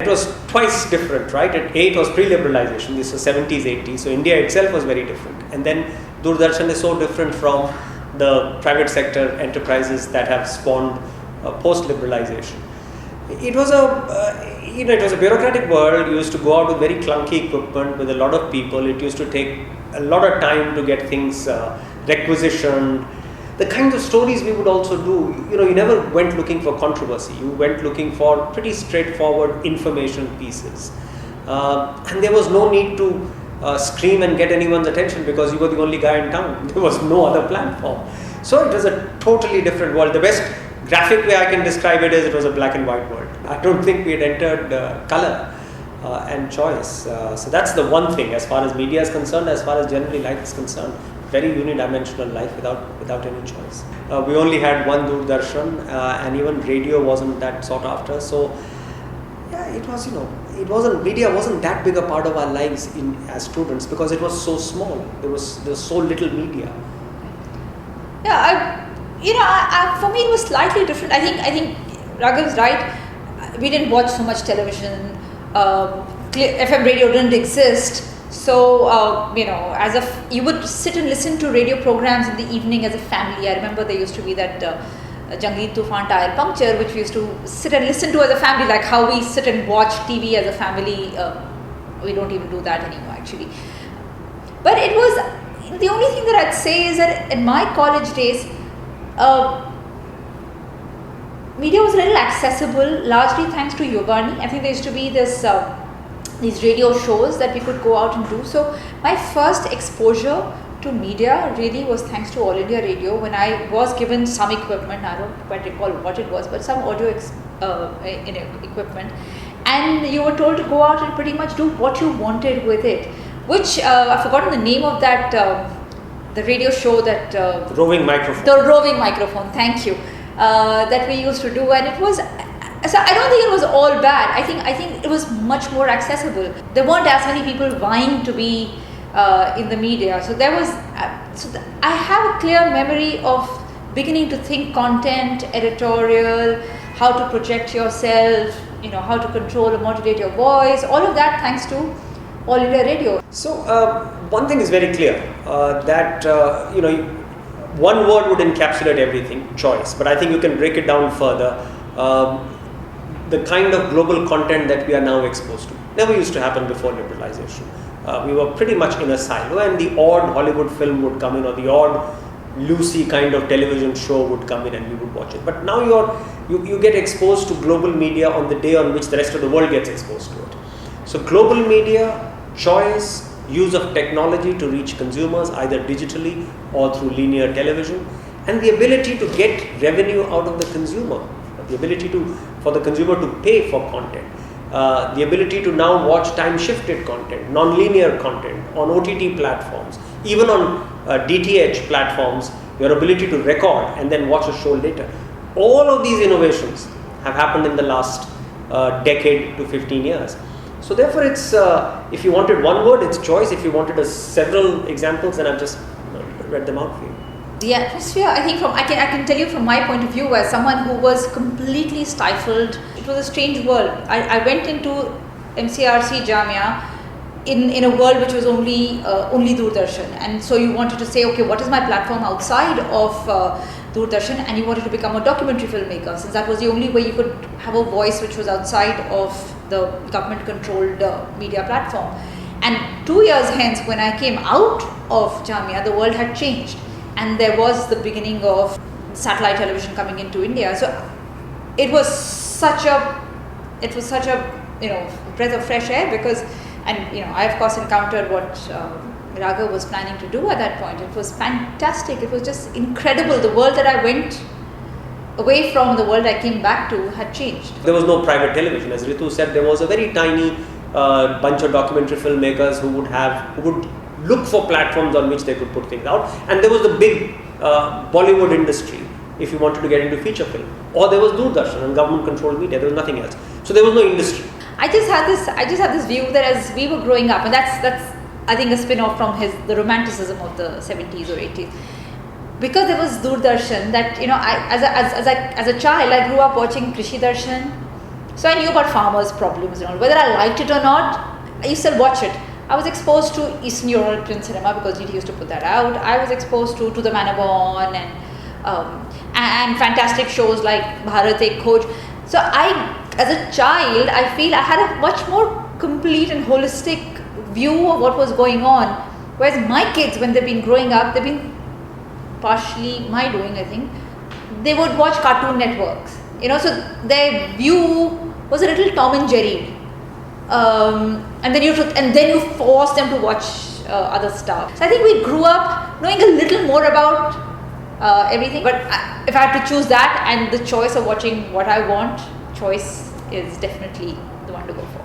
was twice different, right? It was pre-liberalisation. This was 70s, 80s. So India itself was very different. And then Doordarshan is so different from the private sector enterprises that have spawned post-liberalisation. It was it was a bureaucratic world. You used to go out with very clunky equipment with a lot of people. It used to take a lot of time to get things requisitioned. The kinds of stories we would also do, you never went looking for controversy. You went looking for pretty straightforward information pieces. And there was no need to scream and get anyone's attention because you were the only guy in town. There was no other platform. So it was a totally different world. The best graphic way I can describe it is it was a black and white world. I don't think we had entered color and choice. So that's the one thing as far as media is concerned, as far as generally life is concerned. Very unidimensional life without any choice. We only had one Doordarshan and even radio wasn't that sought after. So yeah, it wasn't media wasn't that big a part of our lives as students because it was so small. There was so little media. Yeah, for me it was slightly different. I think Raghav's right. We didn't watch so much television. FM radio didn't exist. So, you would sit and listen to radio programs in the evening as a family. I remember there used to be that Jangli Tufan Tire Puncture, which we used to sit and listen to as a family, like how we sit and watch TV as a family. We don't even do that anymore, actually. But it was, the only thing that I'd say is that in my college days, media was a little accessible, largely thanks to Yogani. I think there used to be these radio shows that we could go out and do. So my first exposure to media really was thanks to All India Radio when I was given some equipment. I don't quite recall what it was, but some audio equipment. And you were told to go out and pretty much do what you wanted with it, which I've forgotten the name of that, the radio show that... Roving microphone. The roving microphone, thank you. That we used to do, and it was... So I don't think it was all bad. I think it was much more accessible. There weren't as many people vying to be in the media. So there was. I have a clear memory of beginning to think content, editorial, how to project yourself, how to control or modulate your voice. All of that thanks to All India Radio. So one thing is very clear that one word would encapsulate everything: choice. But I think you can break it down further. The kind of global content that we are now exposed to never used to happen before liberalisation. We were pretty much in a silo, and the odd Hollywood film would come in, or the odd Lucy kind of television show would come in, and we would watch it. But now you get exposed to global media on the day on which the rest of the world gets exposed to it. So global media, choice, use of technology to reach consumers either digitally or through linear television, and the ability to get revenue out of the consumer. The ability for the consumer to pay for content, the ability to now watch time-shifted content, non-linear content on OTT platforms, even on DTH platforms, your ability to record and then watch a show later. All of these innovations have happened in the last decade to 15 years. So therefore, it's if you wanted one word, it's choice. If you wanted several examples, then I've just read them out for you. The atmosphere, I think I can tell you from my point of view as someone who was completely stifled. It was a strange world. I went into MCRC Jamia in a world which was only Doordarshan, and so you wanted to say, okay, what is my platform outside of Doordarshan, and you wanted to become a documentary filmmaker, since that was the only way you could have a voice which was outside of the government-controlled media platform. And 2 years hence, when I came out of Jamia, the world had changed. And there was the beginning of satellite television coming into India. So it was such a breath of fresh air because, I of course encountered what Raghav was planning to do at that point. It was fantastic. It was just incredible. The world that I went away from, the world I came back to, had changed. There was no private television, as Ritu said. There was a very tiny bunch of documentary filmmakers who would look for platforms on which they could put things out, and there was the big Bollywood industry if you wanted to get into feature film, or there was Doordarshan and government controlled media. There was nothing else, so there was no industry. I just had this view that as we were growing up, and that's I think a spin-off from the romanticism of the 70s or 80s, because there was Doordarshan that I as a child I grew up watching Krishi Darshan, So I knew about farmers' problems and all. Whether I liked it or not, I used to watch it. I was exposed to Eastern European cinema because he used to put that out. I was exposed to the Manabon and fantastic shows like Bharat Ek Khoj. So as a child, I feel I had a much more complete and holistic view of what was going on. Whereas my kids, when they've been growing up, they've been partially my doing, I think. They would watch Cartoon Networks, so their view was a little Tom and Jerry. And then you force them to watch other stuff. So I think we grew up knowing a little more about everything. But if I had to choose that and the choice of watching what I want, choice is definitely the one to go for.